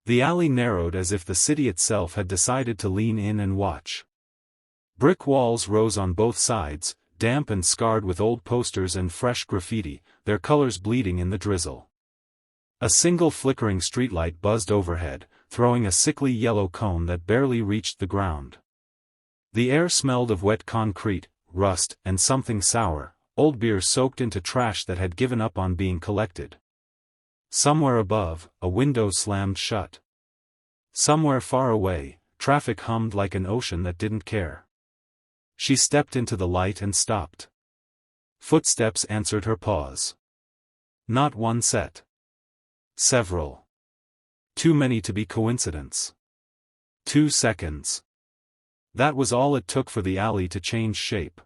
The alley narrowed as if the city itself had decided to lean in and watch. Brick walls rose on both sides, damp and scarred with old posters and fresh graffiti, their colors bleeding in the drizzle. A single flickering streetlight buzzed overhead, throwing a sickly yellow cone that barely reached the ground. The air smelled of wet concrete, rust, and something sour, old beer soaked into trash that had given up on being collected. Somewhere above, a window slammed shut. Somewhere far away, traffic hummed like an ocean that didn't care. She stepped into the light and stopped. Footsteps answered her pause. Not one set. Several. Too many to be coincidence. 2 seconds. That was all it took for the alley to change shape.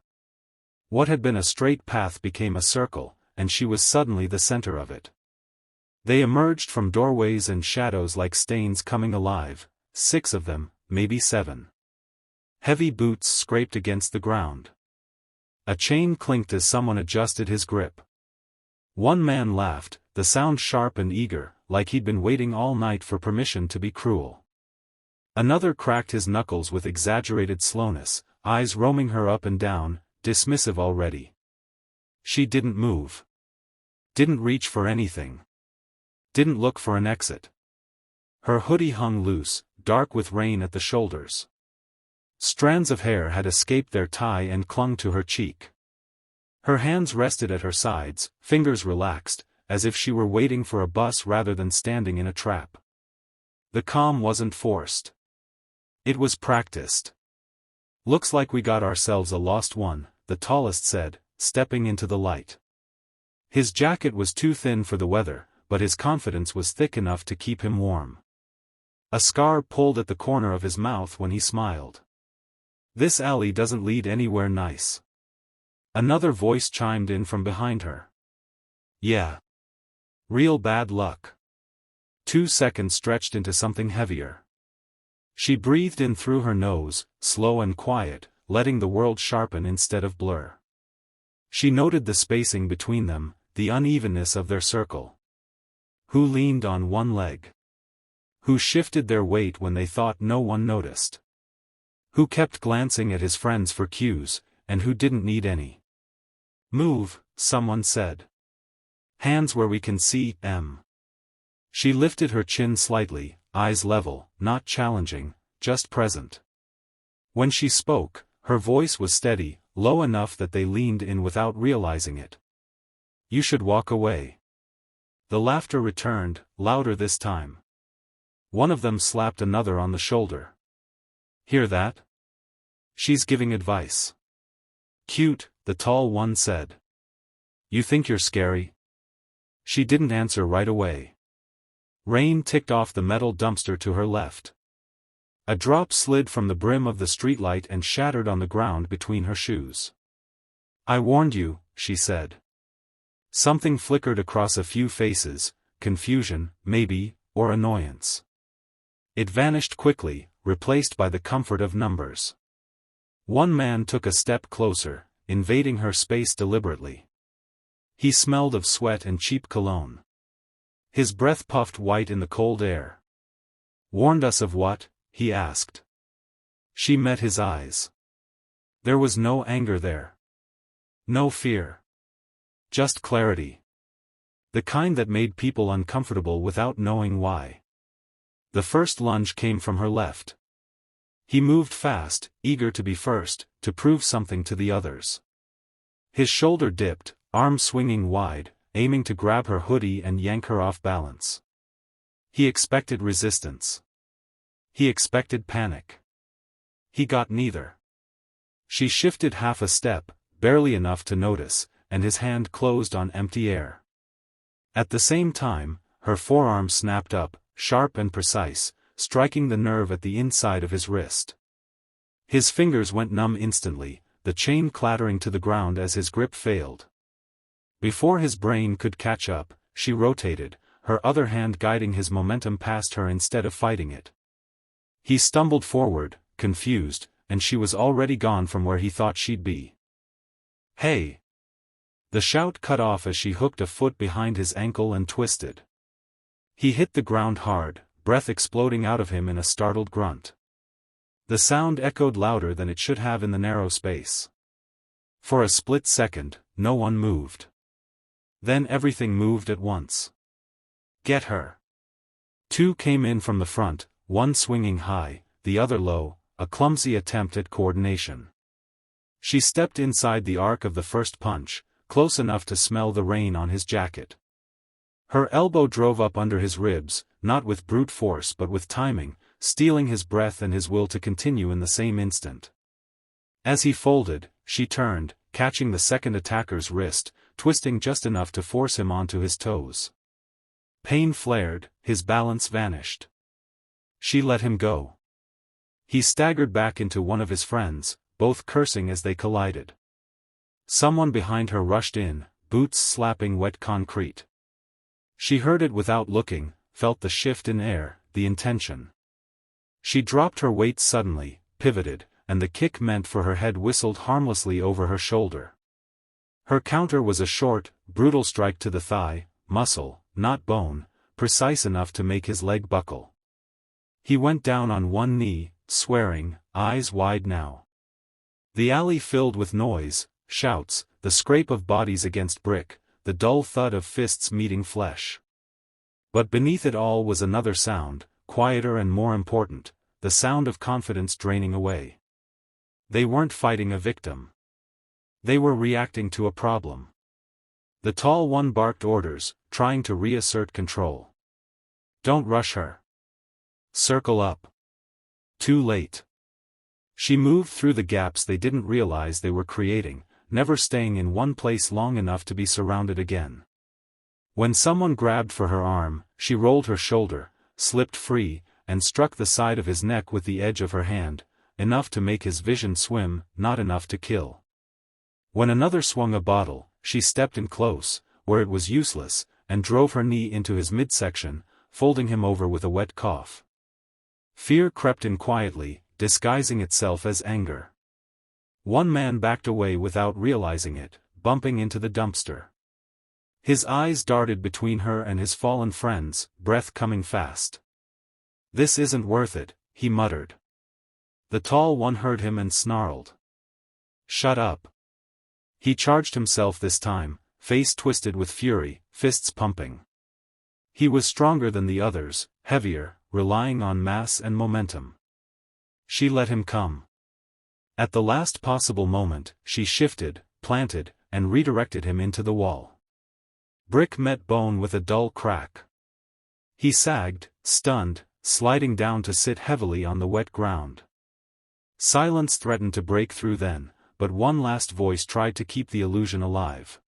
What had been a straight path became a circle, and she was suddenly the center of it. They emerged from doorways and shadows like stains coming alive, 6 of them, maybe 7. Heavy boots scraped against the ground. A chain clinked as someone adjusted his grip. One man laughed, the sound sharp and eager, like he'd been waiting all night for permission to be cruel. Another cracked his knuckles with exaggerated slowness, eyes roaming her up and down, dismissive already. She didn't move. Didn't reach for anything. Didn't look for an exit. Her hoodie hung loose, dark with rain at the shoulders. Strands of hair had escaped their tie and clung to her cheek. Her hands rested at her sides, fingers relaxed, as if she were waiting for a bus rather than standing in a trap. The calm wasn't forced. It was practiced. "Looks like we got ourselves a lost one," the tallest said, stepping into the light. His jacket was too thin for the weather, but his confidence was thick enough to keep him warm. A scar pulled at the corner of his mouth when he smiled. "This alley doesn't lead anywhere nice." Another voice chimed in from behind her. "Yeah. Real bad luck." 2 seconds stretched into something heavier. She breathed in through her nose, slow and quiet, letting the world sharpen instead of blur. She noted the spacing between them, the unevenness of their circle. Who leaned on one leg? Who shifted their weight when they thought no one noticed? Who kept glancing at his friends for cues, and who didn't need any? "Move," someone said. "Hands where we can see, Em." She lifted her chin slightly, eyes level, not challenging, just present. When she spoke, her voice was steady, low enough that they leaned in without realizing it. "You should walk away." The laughter returned, louder this time. One of them slapped another on the shoulder. "Hear that? She's giving advice." "Cute," the tall one said. "You think you're scary?" She didn't answer right away. Rain ticked off the metal dumpster to her left. A drop slid from the brim of the streetlight and shattered on the ground between her shoes. "I warned you," she said. Something flickered across a few faces, confusion, maybe, or annoyance. It vanished quickly, replaced by the comfort of numbers. One man took a step closer, invading her space deliberately. He smelled of sweat and cheap cologne. His breath puffed white in the cold air. "Warned us of what?" he asked. She met his eyes. There was no anger there. No fear. Just clarity. The kind that made people uncomfortable without knowing why. The first lunge came from her left. He moved fast, eager to be first, to prove something to the others. His shoulder dipped, arm swinging wide, aiming to grab her hoodie and yank her off balance. He expected resistance. He expected panic. He got neither. She shifted half a step, barely enough to notice, and his hand closed on empty air. At the same time, her forearm snapped up, sharp and precise, striking the nerve at the inside of his wrist. His fingers went numb instantly, the chain clattering to the ground as his grip failed. Before his brain could catch up, she rotated, her other hand guiding his momentum past her instead of fighting it. He stumbled forward, confused, and she was already gone from where he thought she'd be. "Hey!" The shout cut off as she hooked a foot behind his ankle and twisted. He hit the ground hard, breath exploding out of him in a startled grunt. The sound echoed louder than it should have in the narrow space. For a split second, no one moved. Then everything moved at once. "Get her!" Two came in from the front, one swinging high, the other low, a clumsy attempt at coordination. She stepped inside the arc of the first punch, close enough to smell the rain on his jacket. Her elbow drove up under his ribs, not with brute force but with timing, stealing his breath and his will to continue in the same instant. As he folded, she turned, catching the second attacker's wrist, twisting just enough to force him onto his toes. Pain flared, his balance vanished. She let him go. He staggered back into one of his friends, both cursing as they collided. Someone behind her rushed in, boots slapping wet concrete. She heard it without looking, felt the shift in air, the intention. She dropped her weight suddenly, pivoted, and the kick meant for her head whistled harmlessly over her shoulder. Her counter was a short, brutal strike to the thigh, muscle, not bone, precise enough to make his leg buckle. He went down on one knee, swearing, eyes wide now. The alley filled with noise, shouts, the scrape of bodies against brick, the dull thud of fists meeting flesh. But beneath it all was another sound, quieter and more important, the sound of confidence draining away. They weren't fighting a victim. They were reacting to a problem. The tall one barked orders, trying to reassert control. "Don't rush her. Circle up." Too late. She moved through the gaps they didn't realize they were creating, never staying in one place long enough to be surrounded again. When someone grabbed for her arm, she rolled her shoulder, slipped free, and struck the side of his neck with the edge of her hand, enough to make his vision swim, not enough to kill. When another swung a bottle, she stepped in close, where it was useless, and drove her knee into his midsection, folding him over with a wet cough. Fear crept in quietly, disguising itself as anger. One man backed away without realizing it, bumping into the dumpster. His eyes darted between her and his fallen friends, breath coming fast. "This isn't worth it," he muttered. The tall one heard him and snarled. "Shut up." He charged himself this time, face twisted with fury, fists pumping. He was stronger than the others, heavier, relying on mass and momentum. She let him come. At the last possible moment, she shifted, planted, and redirected him into the wall. Brick met bone with a dull crack. He sagged, stunned, sliding down to sit heavily on the wet ground. Silence threatened to break through then, but one last voice tried to keep the illusion alive.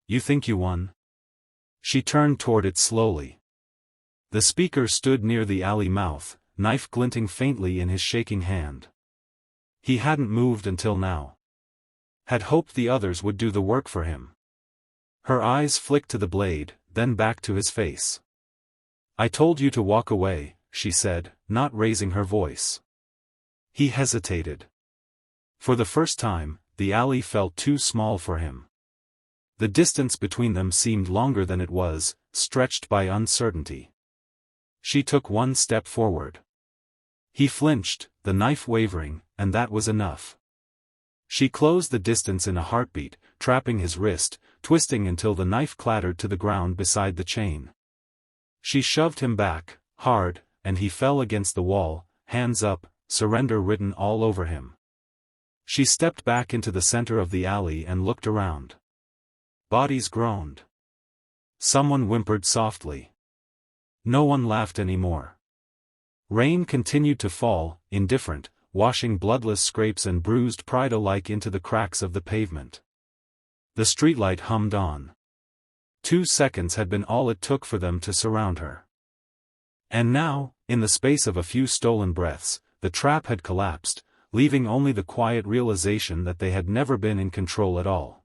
"You think you won?" She turned toward it slowly. The speaker stood near the alley mouth, knife glinting faintly in his shaking hand. He hadn't moved until now. Had hoped the others would do the work for him. Her eyes flicked to the blade, then back to his face. "I told you to walk away," she said, not raising her voice. He hesitated. For the first time, the alley felt too small for him. The distance between them seemed longer than it was, stretched by uncertainty. She took one step forward. He flinched, the knife wavering, and that was enough. She closed the distance in a heartbeat, trapping his wrist, twisting until the knife clattered to the ground beside the chain. She shoved him back, hard, and he fell against the wall, hands up, surrender written all over him. She stepped back into the center of the alley and looked around. Bodies groaned. Someone whimpered softly. No one laughed anymore. Rain continued to fall, indifferent, washing bloodless scrapes and bruised pride alike into the cracks of the pavement. The streetlight hummed on. 2 seconds had been all it took for them to surround her. And now, in the space of a few stolen breaths, the trap had collapsed, leaving only the quiet realization that they had never been in control at all.